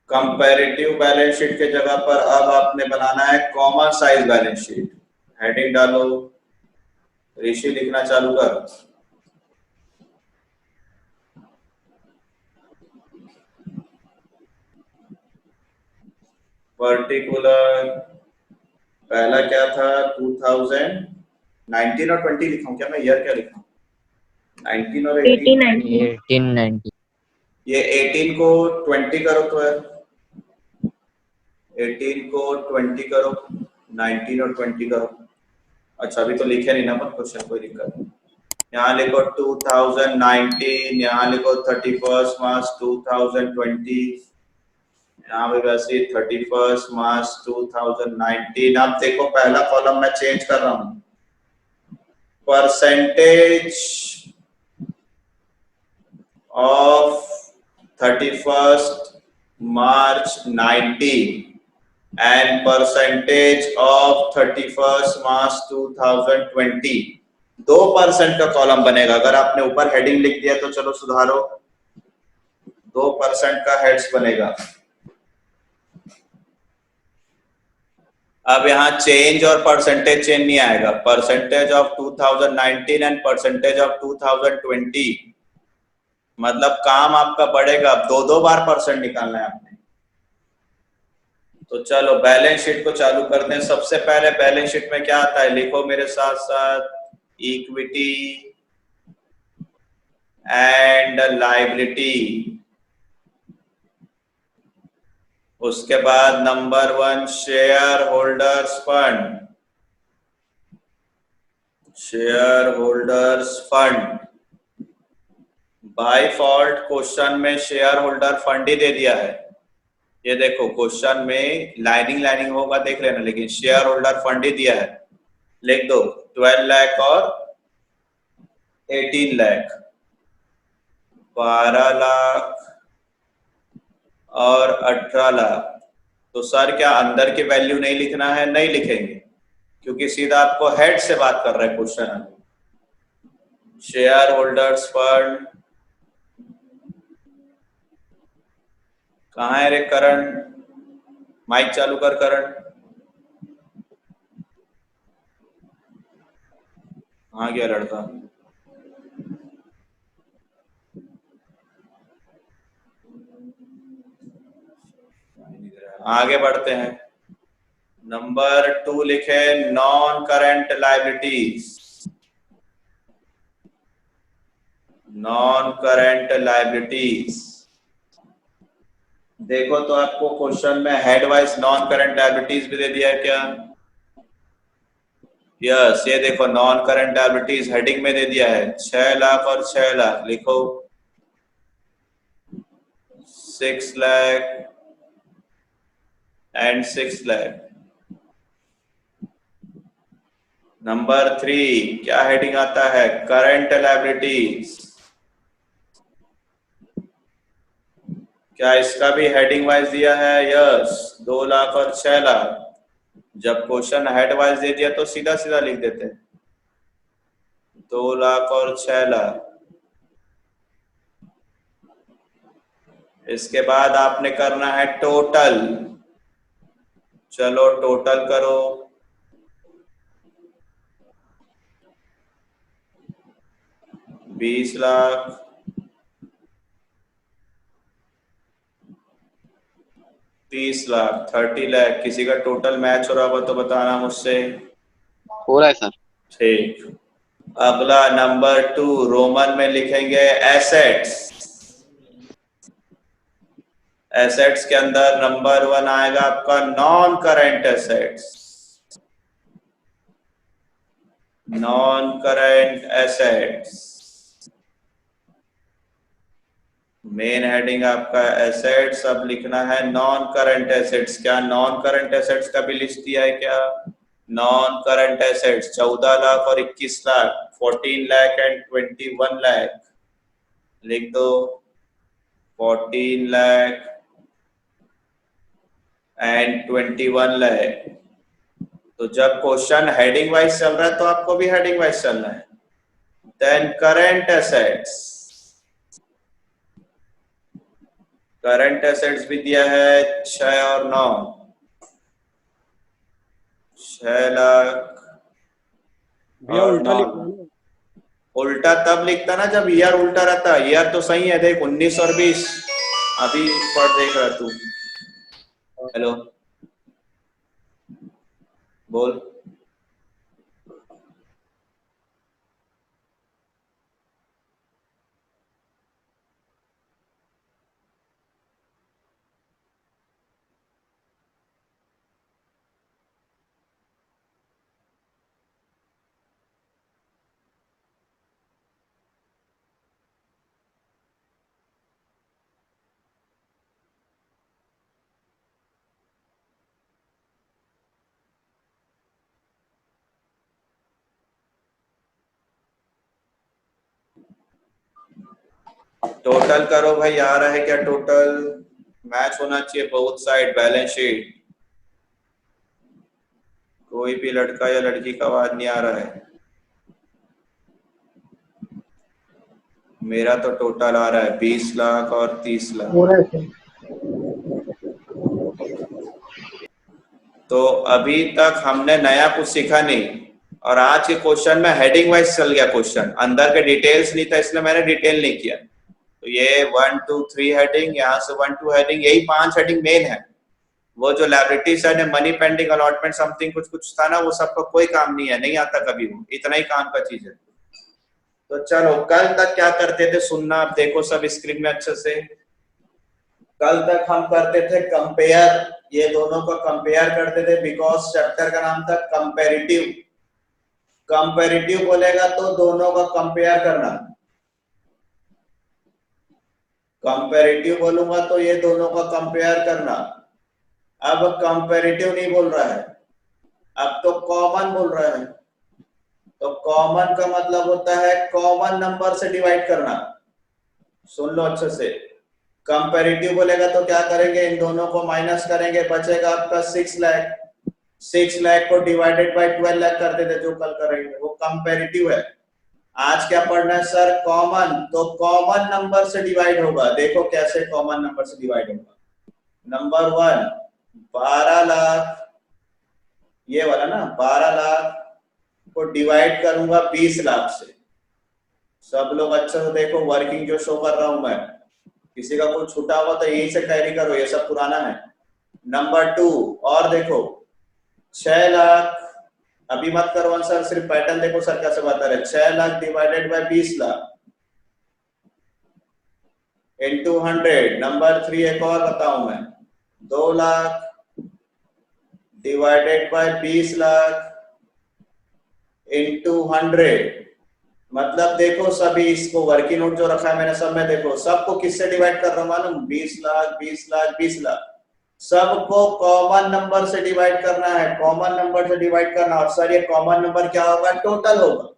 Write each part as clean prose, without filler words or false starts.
Comparative balance sheet के जगह पर अब आपने बनाना है common size balance sheet. Heading डालो, ऋषि लिखना चालू कर। पर्टिकुलर, पहला क्या था, 2019 और 20 लिखा हूं क्या मैं, ईयर क्या लिखा हूं, 19 और 18? 1890। ये 18 को 20 करो तो है, 18 को 20 करो, 19 और 20 करो। अच्छा अभी तो लिखे नहीं ना अपन क्वेश्चन, कोई दिक्कत नहीं। यहाँ लिखो 2019, यहाँ लिखो 31 मार्च 2020, यहाँ पे वैसे 31 मार्च 2019। अब देखो पहला कॉलम मैं चेंज कर रहा हूँ, percentage of 31st March 19 and percentage of 31st March 2020। 2% का कॉलम बनेगा। अगर आपने ऊपर हेडिंग लिख दिया तो चलो सुधारो, 2% का हेड्स बनेगा। अब यहाँ चेंज और परसेंटेज चेंज नहीं आएगा, percentage of 2019 and percentage of 2020, मतलब काम आपका बढ़ेगा। अब दो बार परसेंट निकालना है आपने। तो चलो बैलेंस शीट को चालू करते हैं। सबसे पहले बैलेंस शीट में क्या आता है, लिखो मेरे साथ साथ, इक्विटी एंड लायबिलिटी। उसके बाद नंबर 1 share holders fund, share holders fund. By fault question में शेयर होल्डर फंड ही दे दिया है। ये देखो क्वेश्चन में लाइनिंग होगा देख लेना, लेकिन शेयर होल्डर फंड ही दिया है। लिख दो 12 लाख और 18 लाख, 12 लाख और 18 लाख। तो सर क्या अंदर की वैल्यू नहीं लिखना है? नहीं लिखेंगे, क्योंकि सीधा आपको हेड से बात कर रहा है क्वेश्चन। शेयर होल्डर्स फंड कहाँ है रे करण? माइक चालू कर करण। कहाँ गया लड़का? आगे बढ़ते हैं। नंबर 2 लिखे non current liabilities. Non current liabilities देखो तो आपको क्वेश्चन में head wise non current liabilities भी दे दिया है क्या? यस, ये देखो नॉन करंट लायबिलिटीज हेडिंग में दे दिया है। 6 लाख और 6 लाख लिखो, 6 लाख एंड 6 लाख। नंबर 3 क्या हेडिंग आता है? Current liabilities. क्या इसका भी हेडिंग वाइज दिया है? यस, 2 लाख और 6 लाख। जब क्वेश्चन हेड वाइज दे दिया तो सीधा सीधा लिख देते हैं, 2 लाख और 6 लाख। इसके बाद आपने करना है टोटल। चलो टोटल करो, 20 लाख, 30 लाख, 30 लाख। किसी का टोटल मैच हो रहा होगा तो बताना मुझसे। हो रहा है सर। ठीक, अगला नंबर 2 रोमन में लिखेंगे एसेट्स। एसेट्स के अंदर नंबर 1 आएगा आपका non current assets. Non current assets main heading आपका एसेट्स। अब लिखना है नॉन करंट एसेट्स। क्या नॉन करंट एसेट्स का भी लिस्ट दिया है क्या? नॉन करंट एसेट्स 14 लाख और 21 लाख, 14 लाख एंड 21 लाख। लिख दो 14 लाख एंड 21 लाख। तो जब क्वेश्चन हेडिंग वाइज चल रहा है तो आपको भी हेडिंग वाइज चलना है। Then current assets, current assets भी दिया है 6 और 9, 6 लाख भैया और उल्टा 9 लिखना लाख। ना। उल्टा तब लिखता ना जब ईयर उल्टा रहता। ईयर तो सही है, देख 19 और 20 अभी पढ़ देख रहा तू। हेलो बोल। टोटल करो भाई, आ रहा है क्या टोटल? मैच होना चाहिए बोथ साइड बैलेंस शीट। कोई भी लड़का या लड़की का आवाज नहीं आ रहा है। मेरा तो टोटल आ रहा है 20 लाख और 30 लाख। हो रहा है सर। तो अभी तक हमने नया कुछ सीखा नहीं, और आज के क्वेश्चन में हेडिंग वाइज चल गया क्वेश्चन, अंदर के डिटेल्स नहीं था इसलिए मैंने डिटेल नहीं किया। तो ये 1 2 3 हेडिंग, यहाँ से 1 2 हेडिंग, यही 5 हेडिंग मेन है। वो जो लायबिलिटी साइड है, मनी पेंडिंग, अलॉटमेंट, समथिंग कुछ कुछ था ना, वो सबका कोई काम नहीं है, नहीं आता कभी, वो इतना ही काम का चीज है। तो चलो कल तक क्या करते थे सुनना, आप देखो सब स्क्रीन में अच्छे से। कल तक हम करते थे कंपेयर, ये दोनों को कंपेयर करते थे, बिकॉज चैप्टर का नाम था कंपेरिटिव। कंपेरिटिव बोलेगा तो दोनों का कंपेयर करना, कंपेरिटिव बोलूंगा तो ये दोनों का कंपेयर करना। अब कंपेरिटिव नहीं बोल रहा है, अब तो कॉमन बोल रहा है। तो कॉमन का मतलब होता है कॉमन नंबर से डिवाइड करना। सुन लो अच्छे से, कंपेरिटिव बोलेगा तो क्या करेंगे, इन दोनों को माइनस करेंगे, बचेगा आपका 6 लाख। 6 लाख को डिवाइडेड बाय 12 लाख कर देते, जो कल करेंगे वो कंपेरिटिव है। आज क्या पढ़ना है सर, कॉमन। तो कॉमन नंबर से डिवाइड होगा, देखो कैसे कॉमन नंबर से डिवाइड होगा। नंबर 1 12 लाख, ये वाला ना 12 लाख को डिवाइड करूंगा 20 लाख से। सब लोग अच्छे से देखो, वर्किंग जो शो कर रहा हूं मैं, किसी का कोई छूटा हुआ तो यही से कैरी करो, ये सब पुराना है। नंबर 2 और देखो 6 लाख, अभी मत करो आंसर, सिर्फ पैटर्न देखो सर कैसे बता रहे। 6 lakh divided by 20 lakh into 100। Number 3 एक और बताऊं मैं, 2 lakh divided by 20 lakh into 100। मतलब देखो सभी, इसको वर्किंग नोट जो रखा है मैंने सब में, देखो सबको किससे डिवाइड कर रहा हूं मालूम, 20 लाख 20 लाख 20 लाख, सबको कॉमन नंबर से डिवाइड करना है, कॉमन नंबर से डिवाइड करना। और सर ये कॉमन नंबर क्या होगा, टोटल होगा,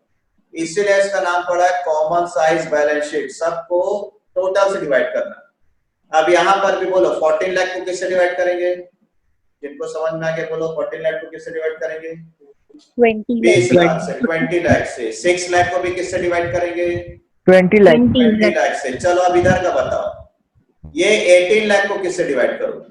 इसीलिए इसका नाम पड़ा है कॉमन साइज बैलेंस शीट। सबको टोटल से डिवाइड करना। अब यहाँ पर भी बोलो 14 लाख को किससे डिवाइड करेंगे, जिनको समझ में आ गया बोलो 14 लाख को किससे डिवाइड करेंगे, 20 लाख से, 20 लाख से। 6 लाख को भी किससे डिवाइड करेंगे, 20 लाख 20 लाख से। चलो अब इधर का बताओ, ये 18 लाख को किससे डिवाइड करो,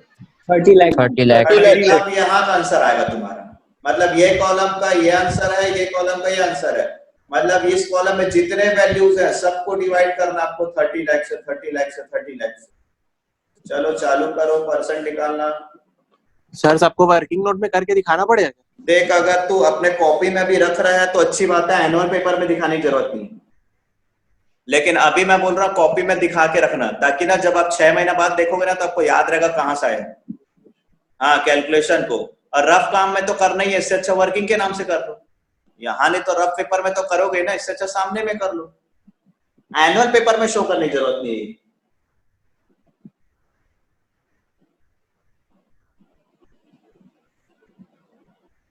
30 लाख 30 लाख। अब यहाँ का आंसर आएगा तुम्हारा। मतलब ये कॉलम का ये आंसर है, ये कॉलम का ये आंसर है। मतलब इस कॉलम में जितने वैल्यूज है सबको डिवाइड करना आपको 30 लाख से, 30 लाख से, 30 लाख से। चलो चालू करो, परसेंट निकालना। सर सबको वर्किंग नोट में करके दिखाना पड़ेगा? देख अगर तू अपने कॉपी में भी रख रहा है तो अच्छी बात है, एनुअल पेपर में दिखाने की जरूरत नहीं, लेकिन अभी मैं बोल रहा हूँ कॉपी में दिखा के रखना, ताकि ना जब आप 6 महीना बाद देखोगे ना तो आपको याद रहेगा कहाँ से आया। हाँ कैलकुलेशन को, और रफ काम में तो करना ही है, इससे अच्छा वर्किंग के नाम से कर लो। यहाँ नहीं तो रफ पेपर में तो करोगे ना, इससे अच्छा सामने में कर लो, एनुअल पेपर में शो करने की जरूरत नहीं है।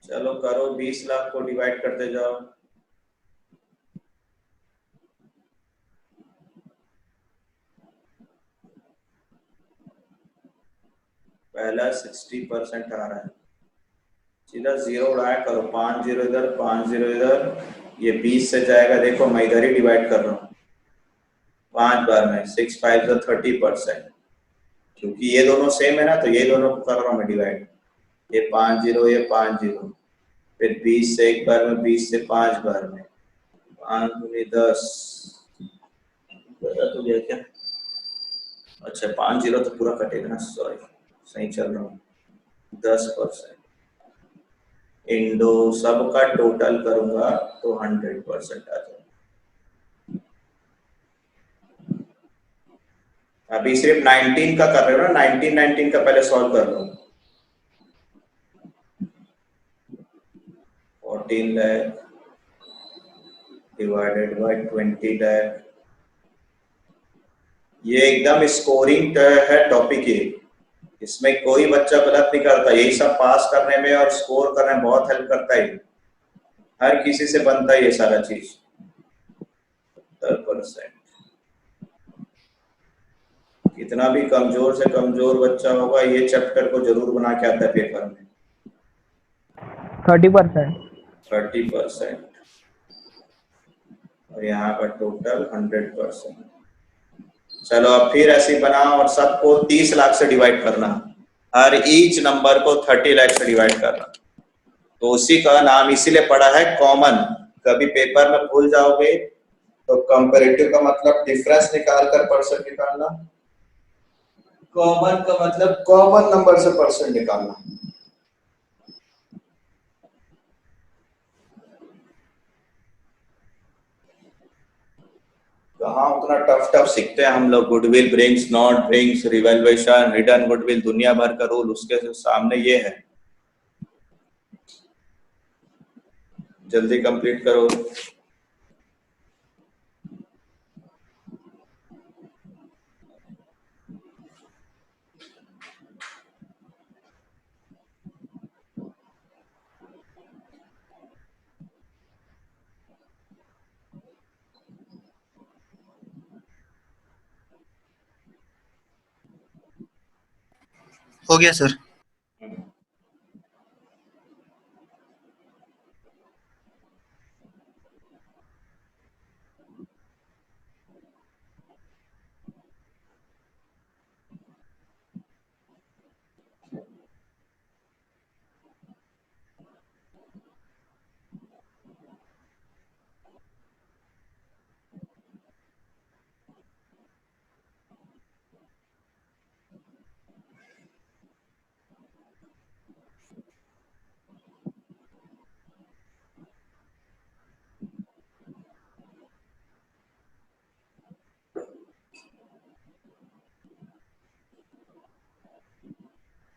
चलो करो, 20 लाख को डिवाइड करते जाओ। पहला 60% आ रहा है, सीधा जीरो उड़ाया करो, 5 जीरो इधर 5 जीरो इधर, ये 20 से जाएगा। देखो मैं इधर ही डिवाइड कर रहा हूँ 5 बार में, 6 5 30%। क्योंकि ये दोनों सेम है ना, तो ये दोनों को कर रहा हूँ मैं डिवाइड। ये 5 0, ये 5 0, फिर 20 से एक बार में, 20 से 5 बार में, 5 दूनी 10, पता तो गया क्या? अच्छा 5 0 तो पूरा कटेगा ना, सॉरी सही चल रहा हूँ। 10% इंडो सबका टोटल करूंगा तो 100% आ जाएगा। अभी सिर्फ 19 का कर रहे हो ना, 19 का पहले सॉल्व कर लो। 14 लाख डिवाइडेड बाय 20 लाख, ये एकदम स्कोरिंग है टॉपिक। ये इसमें कोई बच्चा गलत नहीं करता, यही सब पास करने में और स्कोर करने में बहुत हेल्प करता है। हर किसी से बनता है ये सारा चीज। 70%, कितना भी कमजोर से कमजोर बच्चा होगा ये चैप्टर को जरूर बना के आता है पेपर में। 30%। 30% और यहाँ का टोटल 100%। चलो अब फिर ऐसे बनाओ और सबको 30 लाख से डिवाइड करना, हर ईच नंबर को 30 लाख से डिवाइड करना। तो उसी का नाम इसीलिए पड़ा है कॉमन। कभी पेपर में भूल जाओगे तो कंपैरेटिव का मतलब डिफरेंस निकाल कर परसेंट निकालना, कॉमन का मतलब कॉमन नंबर से परसेंट निकालना। कहाँ उतना टफ टफ सीखते हैं हम लोग। Goodwill brings, not brings, revaluation, return goodwill, दुनिया भर का रूल उसके सामने ये है। जल्दी कंप्लीट करो। हो गया सर।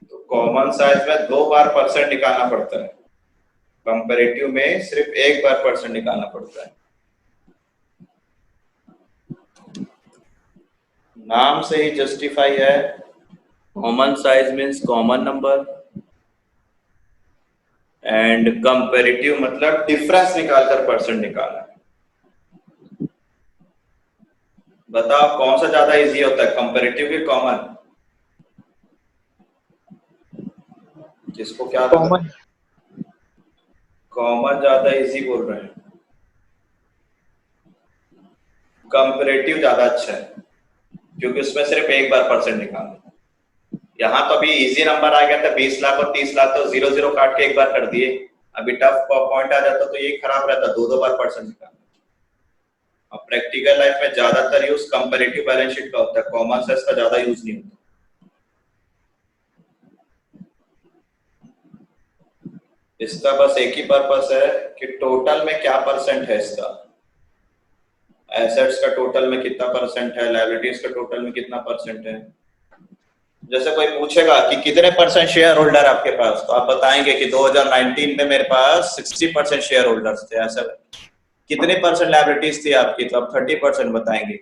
तो कॉमन साइज में 2 बार परसेंट निकालना पड़ता है, कंपैरेटिव में सिर्फ 1 बार परसेंट निकालना पड़ता है। नाम से ही जस्टिफाई है। Common size means common number and comparative मतलब डिफरेंस निकालकर परसेंट निकालना। बताओ कौन सा ज्यादा इजी होता है, कंपैरेटिव कि कॉमन? किसको क्या कॉमन। कॉमन ज्यादा इजी बोल रहे हैं, कंपैरेटिव ज्यादा अच्छा है क्योंकि उसमें सिर्फ 1 बार परसेंट निकालना। यहाँ तो अभी इजी नंबर आ गया था 20 लाख और 30 लाख, तो 0 0 काट के 1 बार कर दिए। अभी टफ पॉइंट आ जाता तो ये खराब रहता, 2 बार परसेंट निकालना। अब प्रैक्टिकल लाइफ में ज्यादातर यूज कंपैरेटिव बैलेंस शीट का होता है, कॉमन साइज का ज्यादा यूज नहीं होता। इसका बस एक ही पर्पस है कि टोटल में क्या परसेंट है इसका, एसेट्स का टोटल में कितना परसेंट है, लायबिलिटीज का टोटल में कितना परसेंट है। जैसे कोई पूछेगा कि कितने परसेंट शेयर होल्डर आपके पास, तो आप बताएंगे कि 2019 में मेरे पास 60% शेयर होल्डर्स थे। ऐसा कितने परसेंट लायबिलिटीज थी आपकी, तो आप 30% बताएंगे।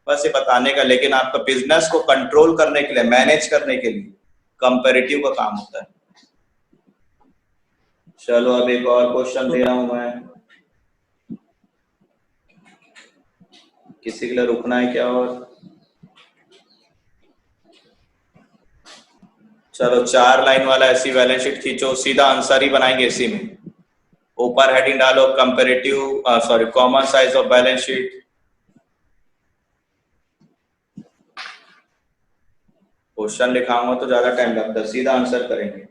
बस ये बताने का, लेकिन आपका बिजनेस को कंट्रोल करने के लिए, मैनेज करने के लिए कंपैरेटिव का काम होता है। चलो अब एक और क्वेश्चन दे रहा हूं मैं, किसी के लिए रुकना है क्या? और चलो 4 लाइन वाला ऐसी बैलेंस शीट खींचो, सीधा आंसर ही बनाएंगे इसी में। ऊपर हेडिंग डालो comparative sorry common size of balance sheet, question लिखाऊंगा तो ज्यादा टाइम लगता है, सीधा आंसर करेंगे।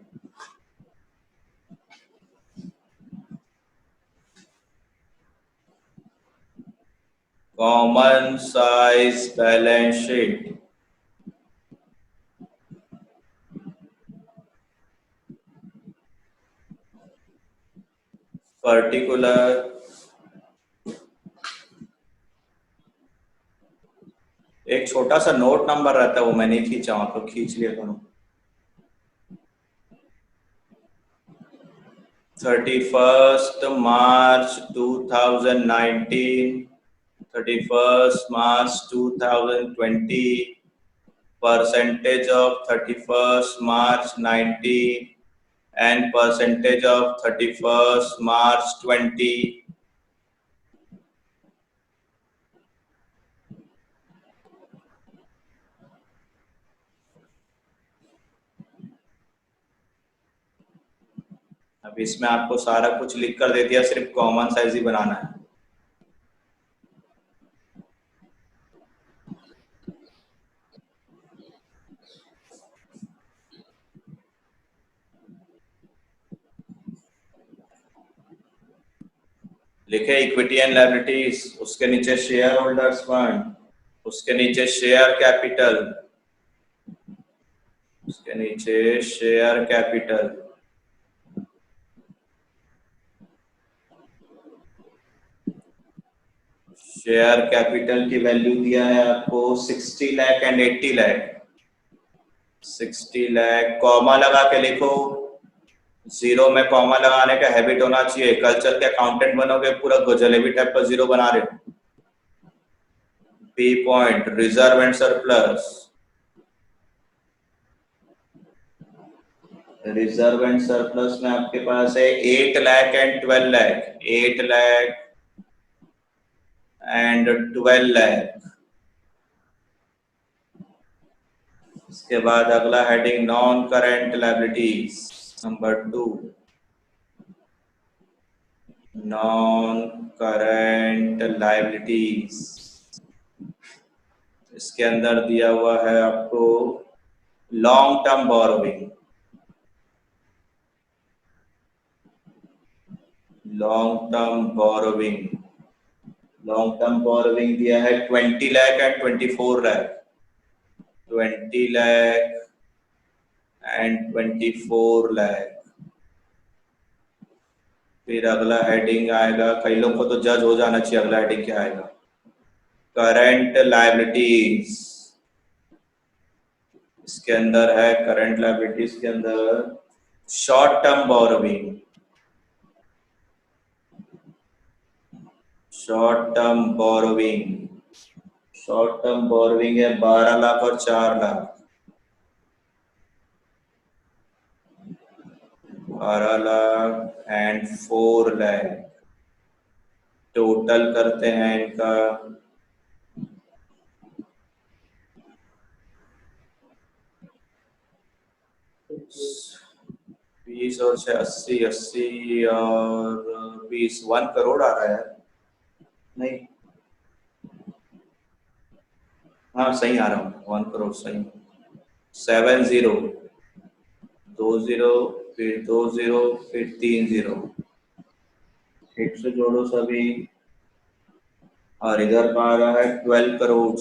Common size balance sheet, particular एक छोटा सा नोट नंबर रहता है, वो मैंने खींचा, वहां तो खींच लिया करो। 31st March 2019, 31st March 2020, percentage of 31st March 19 and percentage of 31st March 20. अब इसमें आपको सारा कुछ लिख कर दे दिया, सिर्फ कॉमन साइज ही बनाना है। लिखे इक्विटी एंड लायबिलिटीज, उसके नीचे शेयर होल्डर्स फंड, उसके नीचे शेयर कैपिटल, उसके नीचे शेयर कैपिटल, शेयर कैपिटल की वैल्यू दिया है आपको 60 लाख एंड 80 लाख। 60 लाख कॉमा लगा के लिखो, जीरो में कॉमा लगाने का हैबिट होना चाहिए। कल चल के अकाउंटेंट बनोगे पूरा जलेबी टाइप का जीरो बना रहे हो। B point reserve and surplus, reserve and surplus में आपके पास है 8 लाख एंड 12 लाख, 8 लाख एंड 12 लाख। इसके बाद अगला heading non current liabilities, number 2, non current liabilities. इसके अंदर दिया हुआ है आपको long term borrowing, long term borrowing, long term borrowing दिया है 20 लाख एंड 24 लाख, 20 लाख एंड 24 लाख। फिर अगला हेडिंग आएगा, कई लोग को तो जज हो जाना चाहिए, अगला हेडिंग क्या आएगा, करंट लायबिलिटीज। इसके अंदर है करंट लायबिलिटीज के अंदर short term borrowing, short term borrowing, short term borrowing है 12 लाख और 4 लाख, 12 लाख एंड 4 लाख। टोटल करते हैं इनका 20 और 6 80, 80 और 20 1 करोड़ आ रहा है। नहीं, हाँ सही आ रहा हूँ, 1 करोड़ सही। 70 2 0 फिर 2 0 फिर 3 0, ठीक से जोड़ो सभी। और इधर आ रहा है 12 करोड़।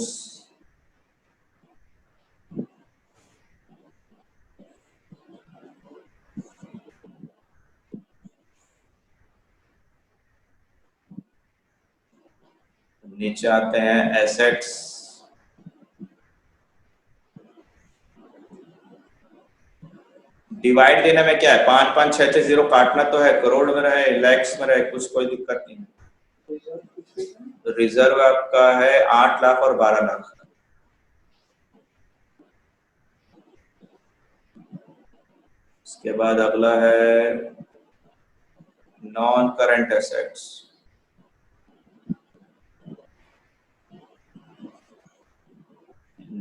नीचे आते हैं एसेट्स, डिवाइड देने में क्या है, 5 5 6 6 0 काटना तो है, करोड़ में रहे लैक्स में रहे कुछ कोई दिक्कत नहीं। तो रिजर्व आपका है 8 लाख और 12 लाख। इसके बाद अगला है non current assets,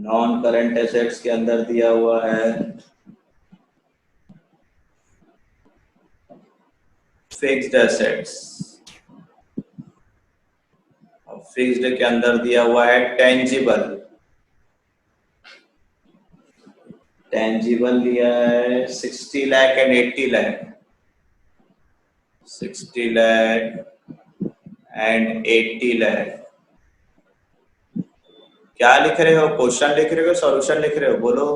non current assets के अंदर दिया हुआ है फिक्स्ड एसेट्स, और फिक्स्ड के अंदर दिया हुआ है टेंजिबल, टेंजिबल दिया है 60 लाख एंड 80 लाख, 60 लाख एंड 80 लाख। क्या लिख रहे हो? क्वेश्चन लिख रहे हो, सॉल्यूशन लिख रहे हो? बोलो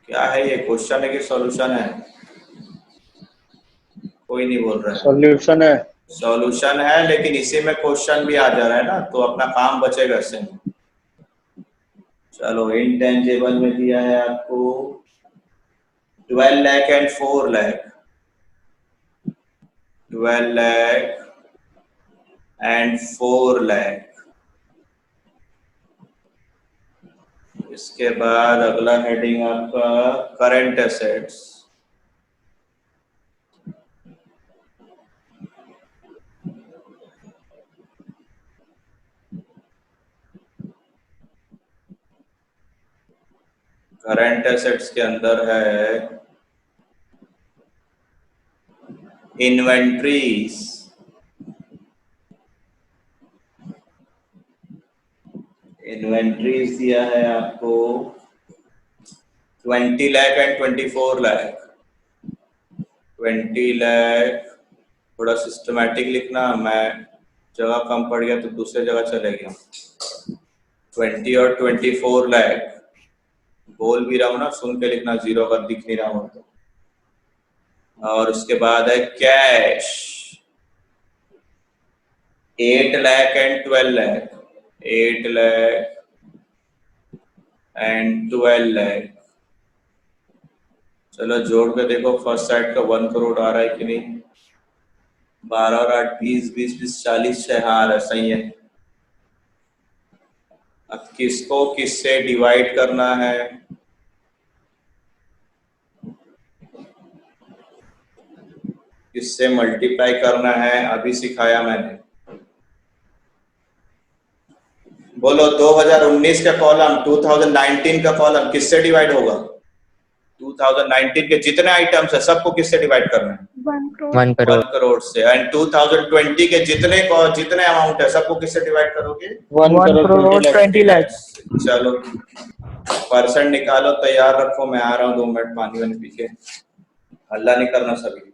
क्या है ये? क्वेश्चन है कि सॉल्यूशन है? कोई नहीं बोल रहा है। सॉल्यूशन है। सॉल्यूशन है, लेकिन इसी में क्वेश्चन भी आ जा रहा है ना, तो अपना काम बचेगा इससे। चलो, इंटेंजिबल में दिया है आपको 12 लाख एंड 4 लाख, 12 लाख एंड 4 लाख। इसके बाद अगला हेडिंग आपका करंट एसेट्स। करंट एसेट्स के अंदर है इन्वेंट्रीज, इन्वेंट्रीज दिया है आपको 20 लाख एंड 24 लाख, 20 लाख। थोड़ा सिस्टमैटिक लिखना, मैं जगह कम पड़ गया तो दूसरे जगह चले गया। 20 और 24 लाख बोल भी रहा हूँ ना, सुन के लिखना, जीरो अगर दिख नहीं रहा हो तो। और उसके बाद है cash 8 lakh and 12 lakh, 8 lakh and 12 lakh. चलो जोड़ के देखो, फर्स्ट साइड का 1 करोड़ आ रहा है कि नहीं? 12 और 8 20, 20 20 40 6, हाँ आ रहा है, सही है। अब किसको किससे डिवाइड करना है? किससे मल्टीप्लाई करना है अभी सिखाया मैंने। बोलो 2019 का कॉलम, 2019 का कॉलम किससे डिवाइड होगा? 2019 के जितने आइटम्स है सबको किससे डिवाइड करना है? 1 करोड़ 1 करोड़ से। एंड 2020 के जितने जितने अमाउंट है सबको किससे डिवाइड करोगे? 1 करोड़ 20 लाख। चलो परसेंट निकालो, तैयार रखो, मैं आ रहा हूँ 2 मिनट, पानी वानी पी के। हल्ला नहीं करना सभी।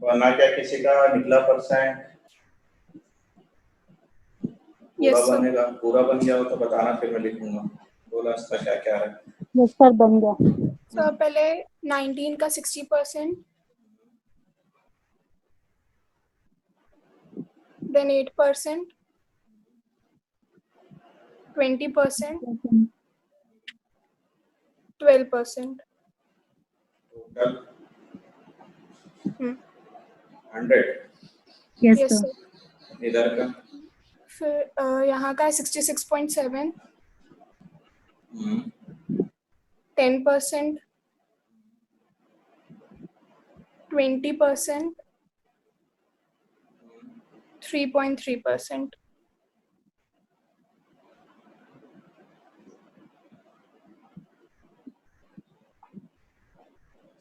बना क्या किसी का निकला परसेंट? पूरा Yes, sir. बनेगा, पूरा बन गया हो तो बताना, फिर मैं लिखूंगा। बोला इसका क्या क्या है। यस सर बन गया। सर पहले 19 का 60%, then 8%, 20%, 12%. टोटल हम्म, 100। Yes Yes, sir. sir. इधर का फिर यहाँ का है 66.7, हम्म, 10%, 20%, 3.3%.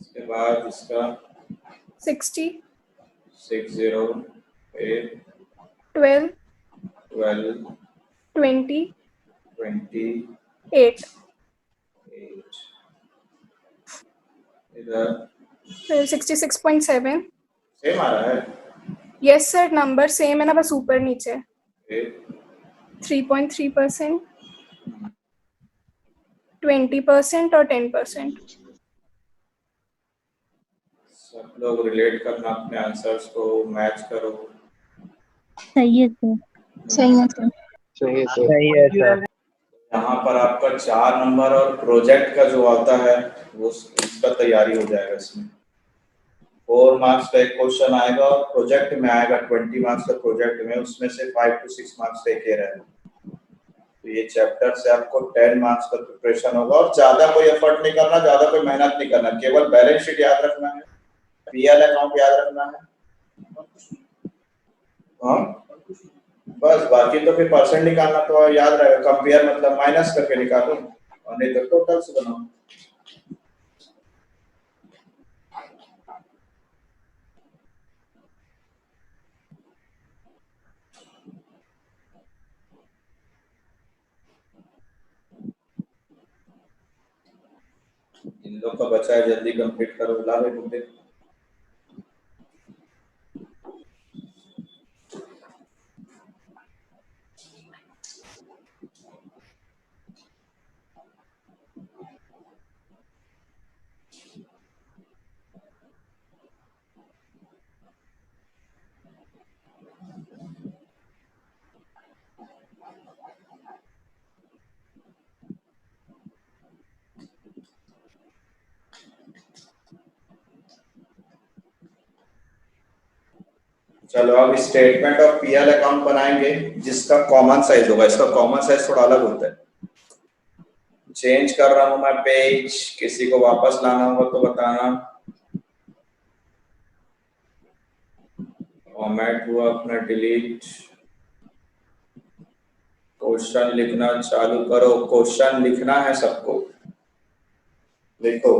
इसके बाद इसका 60, 60, 8, 12, 12, 20, 28। 8. इधर फिर 66.7. सेम आ रहा है। यस सर, नंबर सेम है ना, बस ऊपर नीचे. 8, 3.3%, 20% और 10%. सब लोग रिलेट करना अपने आंसर्स को, मैच करो। सही है सर। सही है सर। सही है सर। यहाँ पर आपका 4 नंबर और प्रोजेक्ट का जो आता है वो इसका तैयारी हो जाएगा। इसमें 4 मार्क्स का एक क्वेश्चन आएगा और प्रोजेक्ट में आएगा 20 मार्क्स का प्रोजेक्ट में, उसमें से 5 to 6 मार्क्स का एक रहेगा। तो ये चैप्टर से आपको 10 मार्क्स का प्रिपरेशन होगा और ज्यादा कोई एफर्ट नहीं करना, ज्यादा कोई मेहनत नहीं करना, केवल बैलेंस शीट याद रखना है, पीएल अकाउंट याद रखना है। हाँ बस, बाकी तो फिर परसेंट निकालना तो याद रहेगा, कंपेयर मतलब माइनस करके निकालो और नहीं तो टोटल से बनाओ। इन लोग का बचा है, जल्दी कंप्लीट करो। ला भाई बुक दे। चलो अब स्टेटमेंट ऑफ पीएल अकाउंट बनाएंगे जिसका कॉमन साइज होगा। इसका कॉमन साइज थोड़ा अलग होता है। चेंज कर रहा हूं मैं पेज, किसी को वापस लाना होगा तो बताना। फॉर्मेट हुआ अपना डिलीट। क्वेश्चन लिखना चालू करो। क्वेश्चन लिखना है सबको। देखो,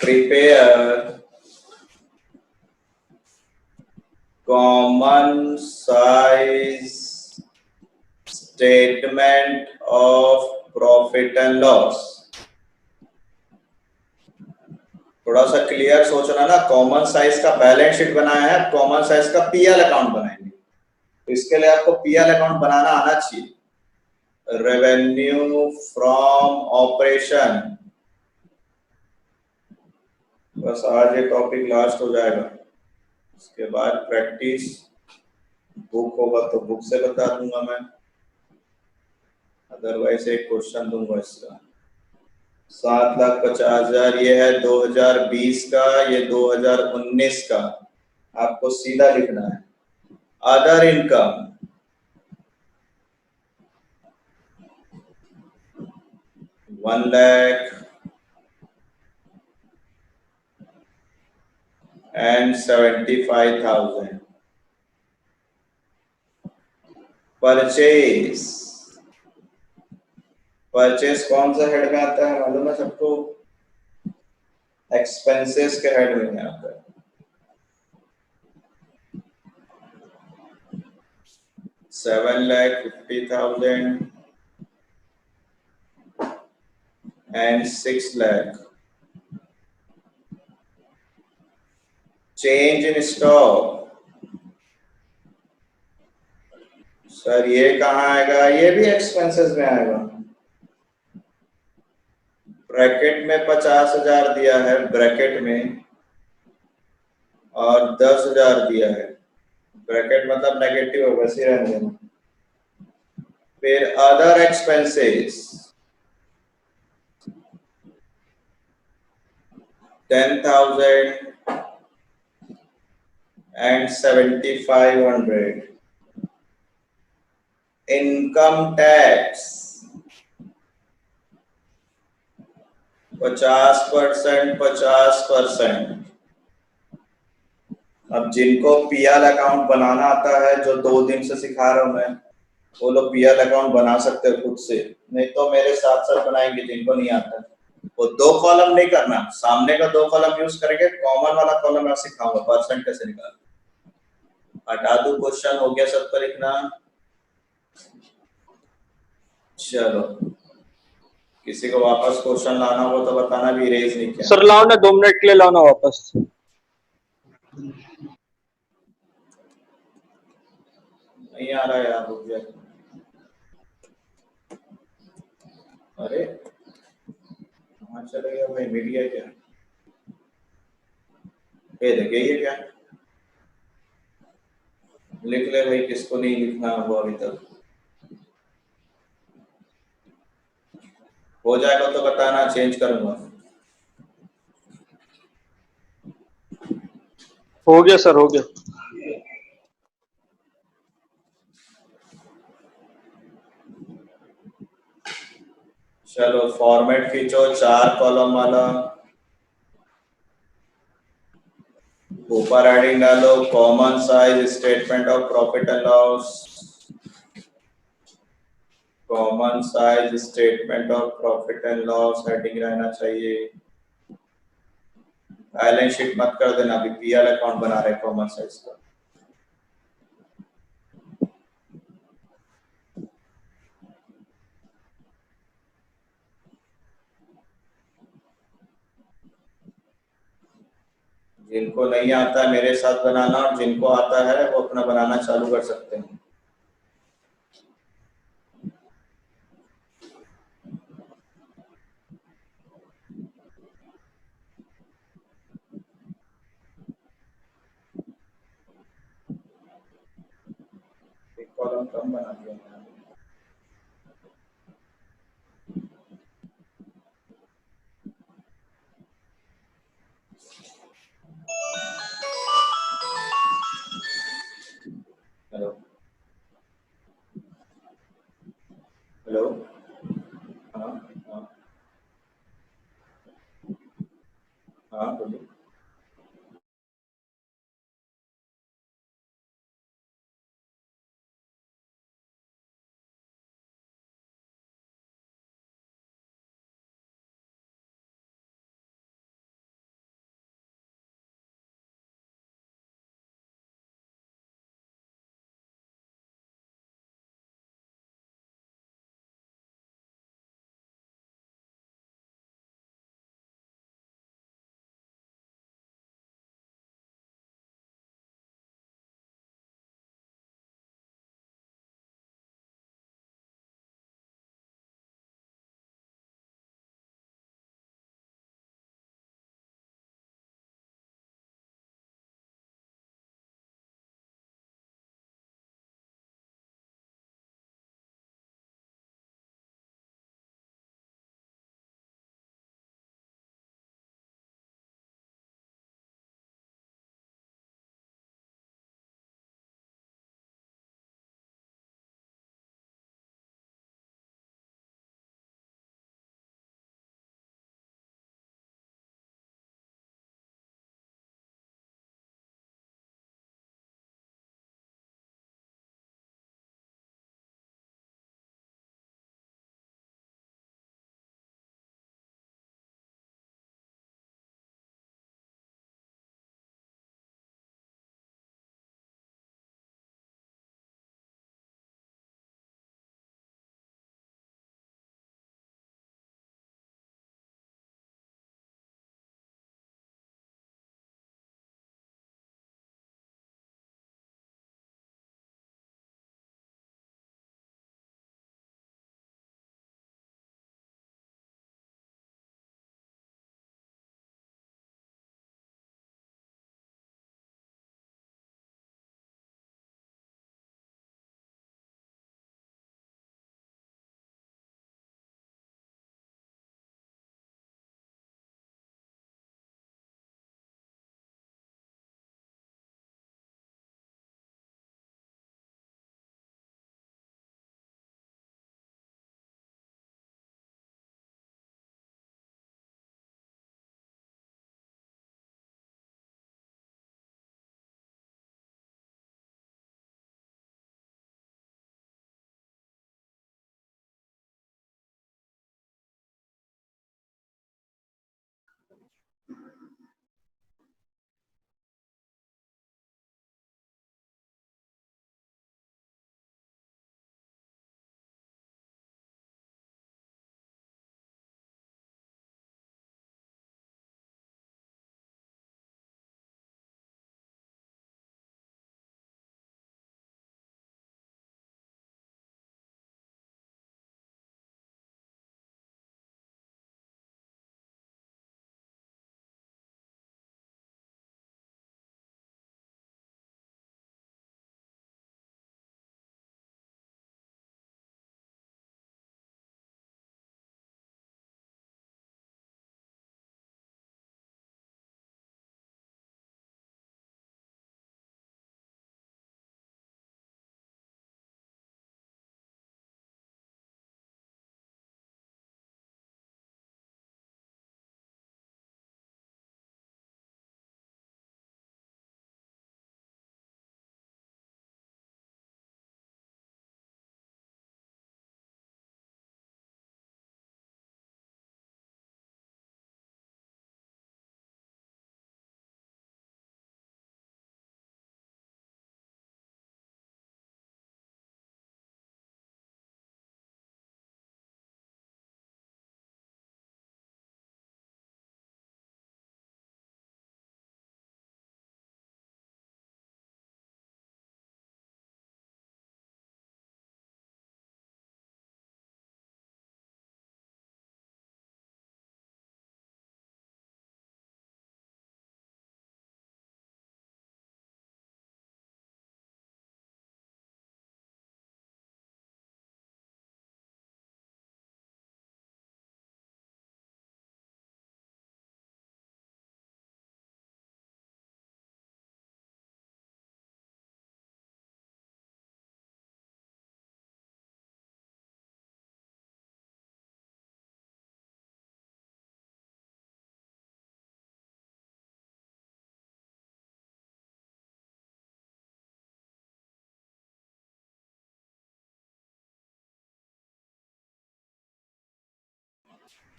prepare common size statement of profit and loss. थोड़ा सा क्लियर सोचना ना। कॉमन साइज का बैलेंस शीट बनाया है, कॉमन साइज का पीएल अकाउंट बनाएंगे, तो इसके लिए आपको पीएल अकाउंट बनाना आना चाहिए। रेवेन्यू फ्रॉम ऑपरेशन, बस आज ये टॉपिक लास्ट हो जाएगा। उसके बाद प्रैक्टिस बुक होगा तो बुक से बता दूंगा मैं, अदरवाइज एक क्वेश्चन दूंगा इसका। 7,50,000 ये है 2020 का, ये 2019 का। आपको सीधा लिखना है। Other income 1,75,000। परचेज, परचेज कौन सा हेड में आता है मालूम है सबको? एक्सपेंसेस के हेड में आता है। 7,50,000 and 6 lakh। Change in stock. Sir ये कहाँ आएगा? ये भी एक्सपेंसेस में आएगा। ब्रैकेट में 50,000 दिया है ब्रैकेट में, और 10,000 दिया है ब्रैकेट, मतलब नेगेटिव होगा, वैसे रहने देना। फिर other expenses 10,000 and 7,500। Income tax 50%, 50%। अब जिनको पीएल अकाउंट बनाना आता है, जो 2 दिन से सिखा रहा हूं मैं, वो लोग पीएल अकाउंट बना सकते हैं खुद से, नहीं तो मेरे साथ साथ बनाएंगे जिनको नहीं आता। वो 2 कॉलम नहीं करना, सामने का 2 कॉलम यूज करके कॉमन वाला कॉलम मैं सिखाऊंगा परसेंट कैसे निकालना। हटा दो, क्वेश्चन हो गया सबका लिखना। चलो, किसी को वापस क्वेश्चन लाना हो तो बताना, भी इरेज नहीं किया। सर लाओ ना, 2 मिनट के लिए लाओ ना वापस। नहीं आ रहा यार, रुक जाए। अरे कहाँ चले गया भाई, मिल गया क्या? ये देखिए, ये क्या लिख ले भाई, किसको नहीं लिखना वो अभी तक। हो जाएगा तो बताना, चेंज करूंगा। हो गया सर, हो गया। चलो फॉर्मेट खींचो, 4 कॉलम वाला। ऊपर हेडिंग डालो, common size statement of profit and loss. Common size statement of profit and loss heading रहना चाहिए। बैलेंस शीट मत कर देना, अभी पीएल अकाउंट बना रहे कॉमन साइज का। जिनको नहीं आता है मेरे साथ बनाना, और जिनको आता है वो अपना बनाना चालू कर सकते हैं। एक कॉलम कम बना दिया मैंने। हेलो हेलो, हाँ हाँ हाँ बोलिए।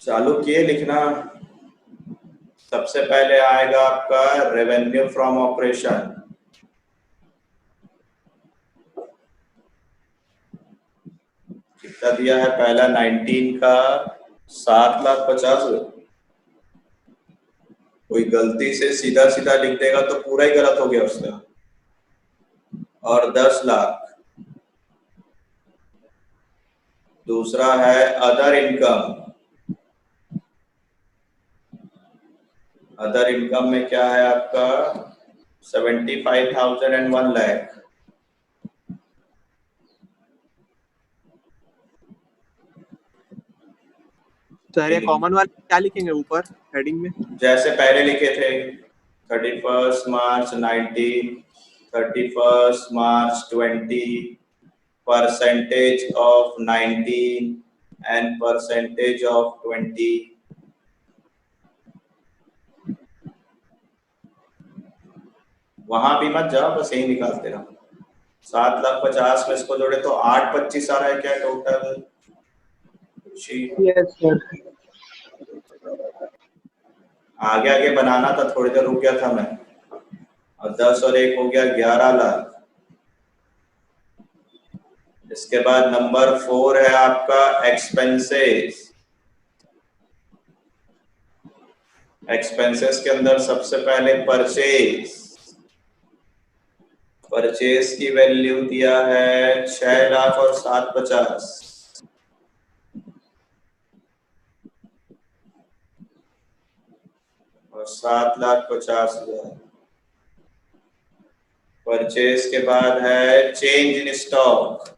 चालू किए लिखना। सबसे पहले आएगा आपका रेवेन्यू फ्रॉम ऑपरेशन। कितना दिया है? पहला 19 का 7,50,000। कोई गलती से सीधा सीधा लिख देगा तो पूरा ही गलत हो गया उसका। और 10 लाख। दूसरा है अदर इनकम। अदर इनकम में क्या है आपका? 75,000 एंड 1 लाख। सर ये कॉमन वाले क्या लिखेंगे ऊपर हेडिंग में? जैसे पहले लिखे थे 31 मार्च 19, 31 मार्च 20, percentage of 19 and percentage of 20। वहां भी मत जाओ, बस यही निकालते रहो। 7,50,000 में इसको जोड़े तो 8,25 आ रहा है क्या टोटल? Yes sir. आगे आगे बनाना था, थोड़ी देर रुक गया था मैं। और 10 और 1 हो गया 11 लाख। इसके बाद नंबर 4 है आपका एक्सपेंसेस। एक्सपेंसेस के अंदर सबसे पहले परचेज। परचेज की वैल्यू दिया है 6 लाख और 7,50,000। और 7,50,000। परचेज के बाद है चेंज इन स्टॉक।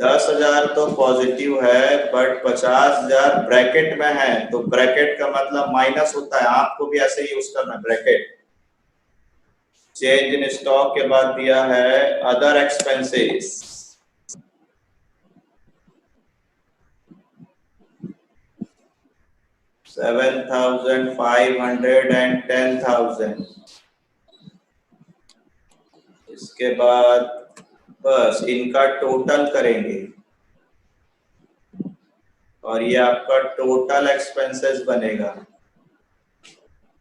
$10,000 तो पॉजिटिव है, बट 50,000 ब्रैकेट में है, तो ब्रैकेट का मतलब माइनस होता है। आपको भी ऐसे ही यूज करना है ब्रैकेट। चेंज इन स्टॉक के बाद दिया है अदर एक्सपेंसेस। $7,500 एंड $10,000। इसके बाद बस इनका टोटल करेंगे और ये आपका टोटल एक्सपेंसेस बनेगा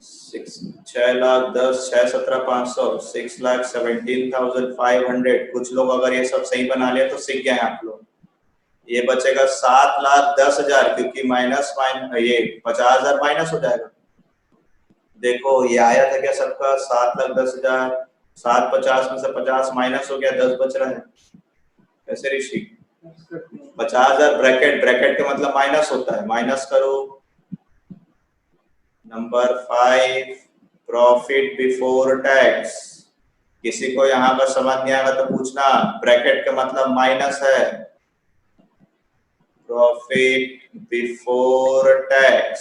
6,10,000, 6,17,500, 6,17,500। कुछ लोग अगर ये सब सही बना लिया तो सीख गए आप लोग। ये बचेगा 7,10,000, क्योंकि माइनस ये 50,000 माइनस हो जाएगा। देखो ये आया था क्या सबका? 7,10,000, 7,50,000 में से 50 माइनस हो गया, 10 बच रहा है। कैसे ऋषि? 50,000 ब्रैकेट, ब्रैकेट का मतलब माइनस होता है, माइनस करो। Number 5 profit before tax. किसी को यहाँ पर समझ नहीं आएगा तो पूछना, ब्रैकेट का मतलब माइनस है। प्रॉफिट बिफोर टैक्स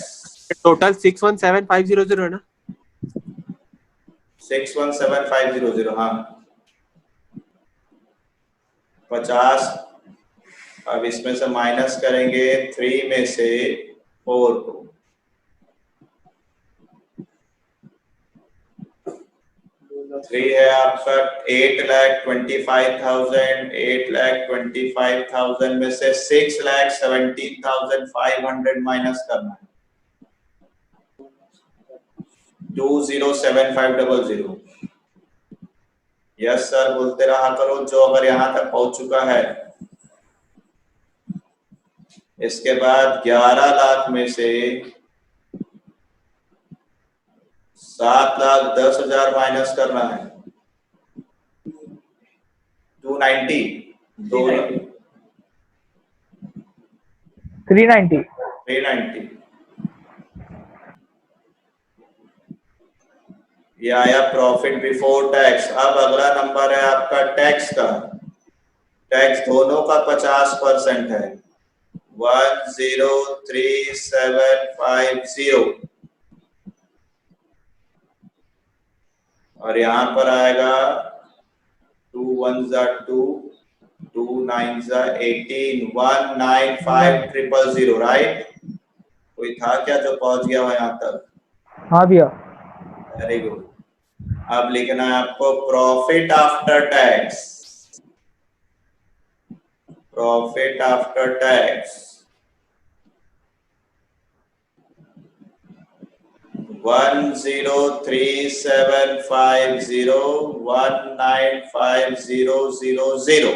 टोटल 617500 है ना? 617500। हाँ 50। अब इसमें से माइनस करेंगे 3 में से 4 को। 3 है आपका 8,25,000। 8,25,000 में से 6,17,500 माइनस करना है। 207500। यस सर बोलते रहा करो जो अगर यहाँ तक पहुंच चुका है। इसके बाद 11 लाख में से 7,10,000 माइनस करना है। 290, 390। ये आया प्रॉफिट बिफोर टैक्स। अब अगला नंबर है आपका टैक्स का। टैक्स दोनों का 50% है। 103,750। और यहाँ पर आएगा 2 1s are 2, 2 9s are 18, 195,000, right? कोई था क्या जो पहुंच गया हो यहाँ तक? हाँ भैया। Very good. अब लिखना है आपको profit after tax. Profit after tax 10375019500।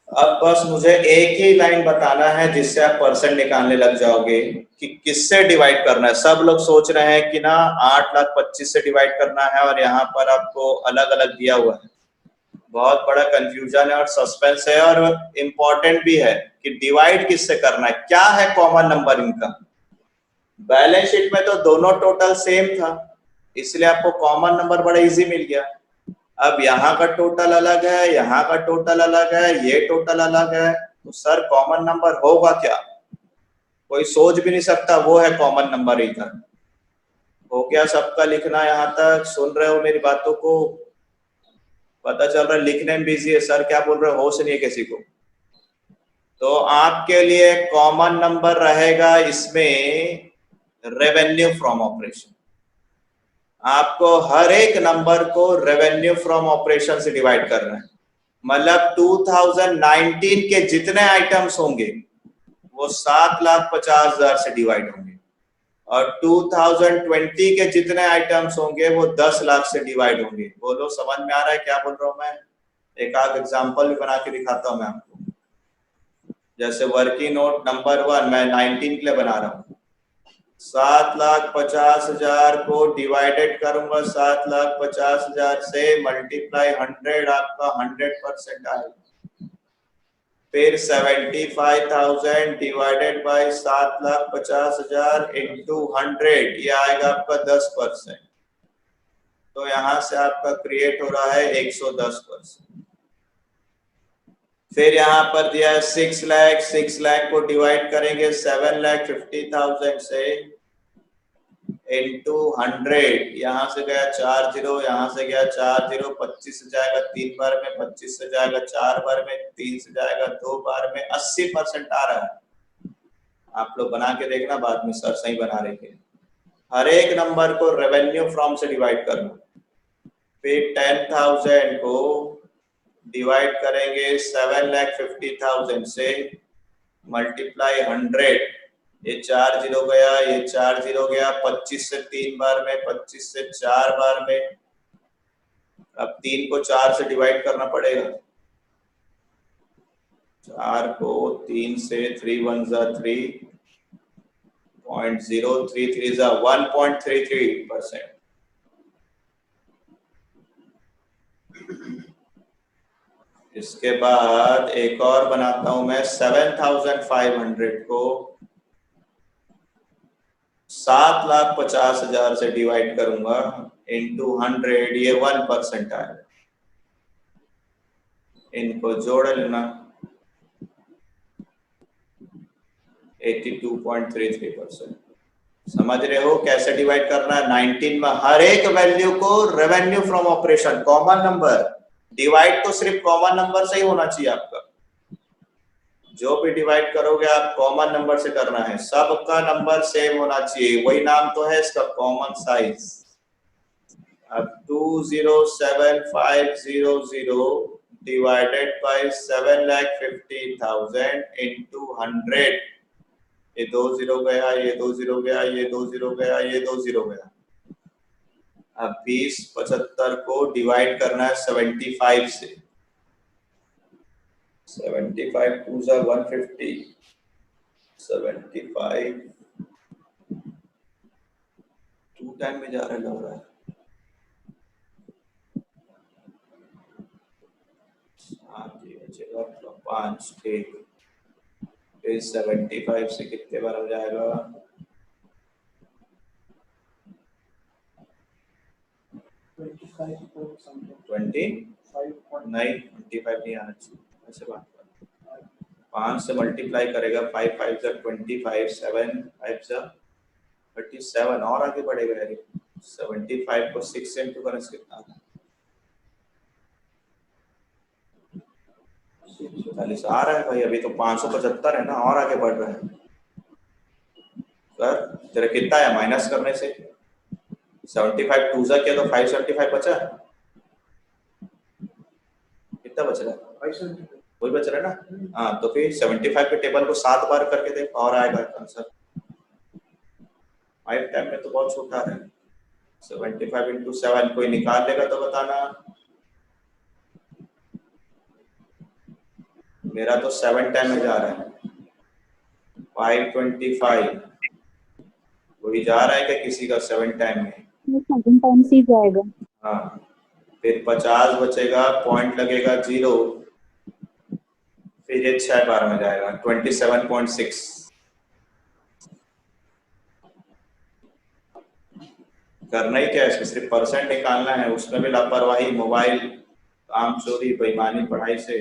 अब बस मुझे एक ही लाइन बताना है जिससे आप परसेंट निकालने लग जाओगे कि किससे डिवाइड करना है। सब लोग सोच रहे हैं कि ना 8,25,000 से डिवाइड करना है और यहाँ पर आपको अलग अलग दिया हुआ है। बहुत बड़ा कंफ्यूजन है और सस्पेंस है और इम्पोर्टेंट भी है कि डिवाइड किससे करना है, क्या है कॉमन नंबर इनका। बैलेंस शीट में तो दोनों टोटल सेम था, इसलिए आपको कॉमन नंबर बड़ा इजी मिल गया। अब यहाँ का टोटल अलग है, यहाँ का टोटल अलग है, ये टोटल अलग है, तो सर कॉमन नंबर होगा क्या? कोई सोच भी नहीं सकता, वो है कॉमन नंबर इधर। हो गया सबका लिखना यहाँ तक? सुन रहे हो मेरी बातों को? पता चल रहा है लिखने में बिजी है सर, क्या बोल रहे हो, होश नहीं है किसी को? तो आपके लिए कॉमन नंबर रहेगा इसमें रेवेन्यू फ्रॉम ऑपरेशन। आपको हर एक नंबर को रेवेन्यू फ्रॉम ऑपरेशन से डिवाइड करना है। मतलब 2019 के जितने आइटम्स होंगे वो 7,50,000 से डिवाइड होंगे और 2020 के जितने आइटम्स होंगे वो 10 लाख से डिवाइड होंगे। बोलो समझ में आ रहा है क्या बोल रहा हूं मैं? एक आध एग्जांपल भी बना के दिखाता हूं मैं आपको। जैसे वर्किंग नोट नंबर 1 मैं 19 के लिए बना रहा हूँ। 7,50,000 को डिवाइडेड करूंगा 7,50,000 से, मल्टीप्लाई 100, आपका 100% आएगा। फिर 75,000 डिवाइडेड बाय 7,50,000 इंटू 100, ये आएगा आपका 10%। तो यहां से आपका क्रिएट हो रहा है 110%। फिर यहाँ पर दिया है 6 लाख को डिवाइड करेंगे 7,50,000 से इंटू 100, यहाँ से गया 4 जीरो, यहाँ से गया 4 जीरो, 25 से जाएगा 3 बार में, 25 से जाएगा 4 बार में, 3 से जाएगा 2 बार में, 80% आ रहा है। आप लोग बना के देखना बाद में, सर सही बना रहे हैं। हर एक नंबर को रेवेन्यू फ्रॉम से डिवाइड करना। फिर 10,000 को डिवाइड करेंगे 7,50,000 से, मल्टीप्लाई 100, ये 4 जीरो गया, ये 4 जीरो गया, 25 से 3 बार में, 25 से 4 बार में। अब 3 को 4 से डिवाइड करना पड़ेगा। 4 को 3 से, 3 1 जा 3, 0.033 जा 1.33%। इसके बाद एक और बनाता हूं मैं, 7,500 को 7,50,000 से डिवाइड करूंगा इंटू 100, ये 1% आएगा। इनको जोड़ लेना 82.33%। समझ रहे हो कैसे डिवाइड करना है? 19 में हर एक वैल्यू को revenue from operation, common number, divide तो सिर्फ कॉमन नंबर से ही होना चाहिए आपका। जो भी डिवाइड करोगे आप कॉमन नंबर से करना है, सबका नंबर सेम होना चाहिए, वही नाम तो है इसका, कॉमन साइज। अब 207,500 डिवाइडेड बाय 7,50,000 इंटू 100, ये 2 जीरो गया, ये 2 जीरो गया, ये 2 जीरो गया, ये 2 जीरो गया। अब 20,75 को डिवाइड करना है 75 से, 75 2 जा 150, 75 2 टाइम में जा रहा लग रहा है। 5, ठीक। फिर 75 से कितने बार हो जाएगा? 20 नहीं, 25 नहीं आना चाहिए, ऐसे बात कर। 5 से मल्टीप्लाई करेगा, 5 5 जा 25, 7 5 जा 37, और आगे बढ़ेगा यार। 75 को 6 से इंटू करने से कितना आता है? 40 आ रहा है भाई, अभी तो 575 है ना, और आगे बढ़ रहा है। सर तेरा कितना है माइनस करने से? 75 2 जा किया तो 575 बचा, कितना बच रहा है? वही बच रहा है ना। हाँ, तो फिर 75 के टेबल को 7 बार करके देखो और आएगा आंसर। 5 टाइम में तो बहुत छोटा है। 75 इंटू 7 कोई निकाल लेगा तो बताना। मेरा तो 7 टाइम में जा रहा है। 525 वही जा रहा है कि किसी का 7 टाइम में। ये 7 टाइम्स ही जाएगा। हाँ, फिर 50 बचेगा, पॉइंट लगेगा 0, फिर ये 6 बार में जाएगा 27.6। करना ही क्या है, इसमें सिर्फ परसेंट निकालना है। उसमें भी लापरवाही, मोबाइल, काम चोरी, बेईमानी पढ़ाई से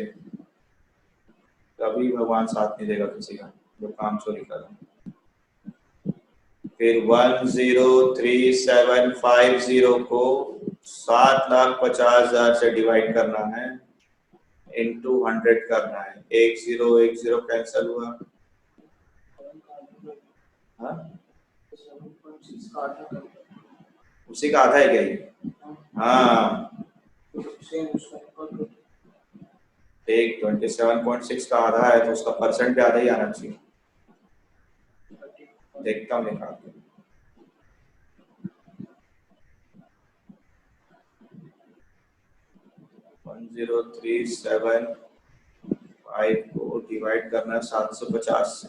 कभी भगवान साथ नहीं देगा किसी का जो काम चोरी कर रहा है। फिर 103,750 को 7,50,000 से डिवाइड करना है, इंटू 100 करना है। 10 कैंसिल हुआ। हाँ? उसी का आधा है क्या ये? हाँ, एक 27.6 का आधा है तो उसका परसेंट भी आधा ही आना चाहिए। देखता हूँ निकाल के। वन 10375 को डिवाइड करना है 750 से।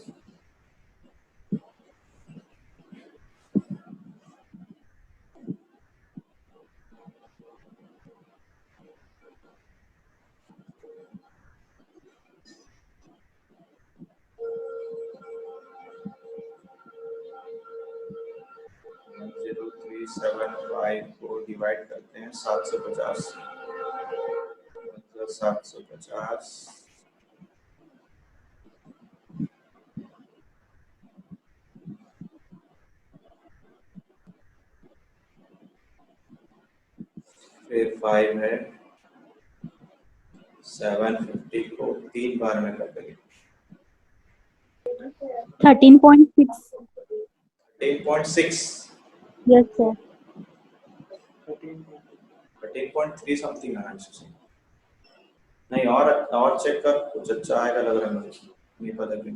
वन 10375 को डिवाइड करते हैं 750 से। 750 फिर 5 है, 750 को 3 बार में कर देंगे। 13.6। 13.6, यस सर। 13.3 समथिंग आना चाहिए। नहीं, और चेक कर, कुछ अच्छा आएगा लग रहा है मुझे, नहीं पता क्यों।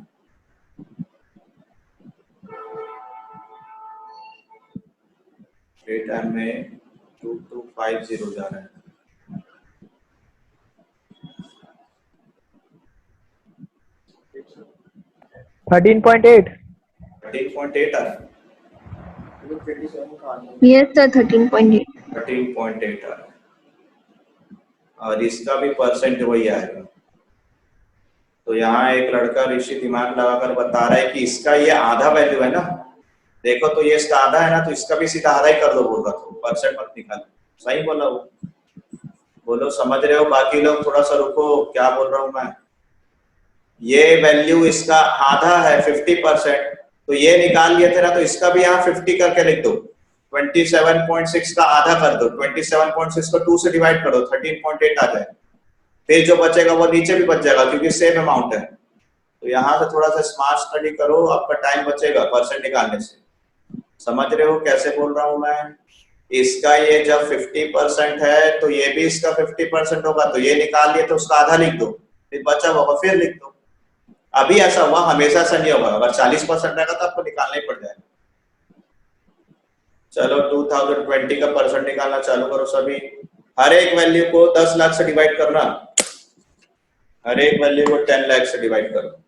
डेटा में 2250 जा रहा है। 13.8। 13.8 आ रहा है। Yes sir, 13.8. 13.8 आ रहा है और इसका भी परसेंट वही आएगा। तो यहाँ एक लड़का ऋषि दिमाग लगाकर बता रहा है कि इसका ये आधा वैल्यू है ना, देखो तो ये इसका आधा है ना, तो इसका भी सीधा आधा ही कर दो बोल रहा था, परसेंट मत निकालो। सही बोला वो? बोलो समझ रहे हो? बाकी लोग थोड़ा सा रुको, क्या बोल रहा हूँ मैं। ये वैल्यू इसका आधा है 50%, तो ये निकाल लिए थे ना, तो इसका भी यहाँ 50 करके लिख दो। 27.6 का आधा कर दो, 27.6 को 2 से डिवाइड करो, 13.8 आ जाए। फिर जो बचेगा वो नीचे भी बच जाएगा क्योंकि सेम अमाउंट है। तो यहाँ से थोड़ा सा स्मार्ट स्टडी करो, आपका टाइम बचेगा परसेंट निकालने से। समझ रहे हो कैसे बोल रहा हूँ मैं? इसका ये जब 50% है तो ये भी इसका 50% होगा, तो ये निकाल लिए तो उसका आधा लिख दो, फिर बचा होगा फिर लिख दो। अभी ऐसा हुआ, हमेशा ऐसा नहीं होगा। अगर 40% रहेगा तो आपको निकालना ही पड़ जाएगा। चलो 2020 का परसेंट निकालना चालू करो सभी। हर एक वैल्यू को 10 लाख से डिवाइड करना, हर एक वैल्यू को 10 लाख से डिवाइड करो।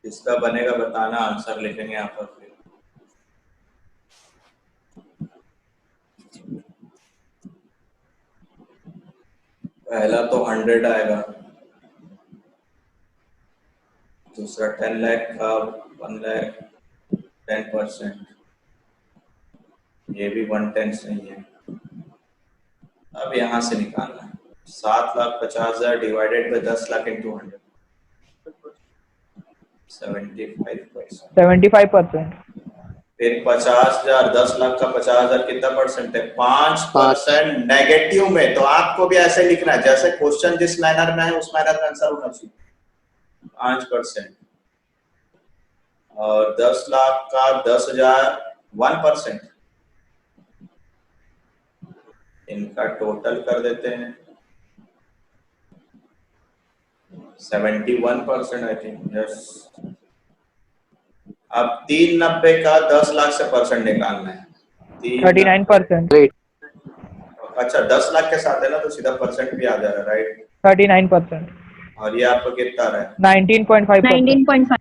किसका बनेगा बताना, आंसर लिखेंगे यहाँ पर फिर। पहला तो 100 आएगा, दूसरा 10 लाख का 1 लाख 10%, ये भी 110 सही है। अब यहाँ से निकालना है 7,50,000 डिवाइडेड बाय 10 लाख इंटू 100, 75%। 75%. फिर 50,000, 10 लाख का 50,000 कितना परसेंट है? 5% नेगेटिव में। तो आपको भी ऐसे लिखना है जैसे क्वेश्चन जिस मैनर में है उस मैनर में आंसर होना चाहिए। 5% और 10 लाख का 10,000 1%। इनका टोटल कर देते हैं 71% आई थिंक। यस, अब 390 का 10 लाख से परसेंट निकालना है। 39%. अच्छा 10 लाख के साथ है ना तो सीधा परसेंट भी आ जा रहा है, राइट? 39%. और ये आपको कितना रहा है? 19.5%. 19.5.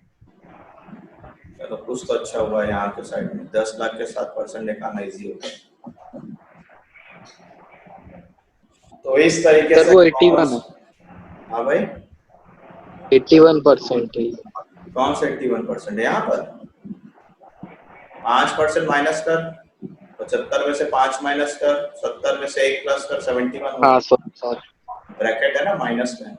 चलो कुछ तो अच्छा हुआ है यहाँ के साइड में। 10 लाख के साथ परसेंट निकालना इजी होगा। तो इस तरीके सर से वो 81 है। हाँ भाई 81% है। कौन सा 81% है? यहाँ पर 5% माइनस कर, 75 में से 5 माइनस कर, 70 में से 1 प्लस कर, 71 हाँ सॉरी ब्रैकेट है ना माइनस में।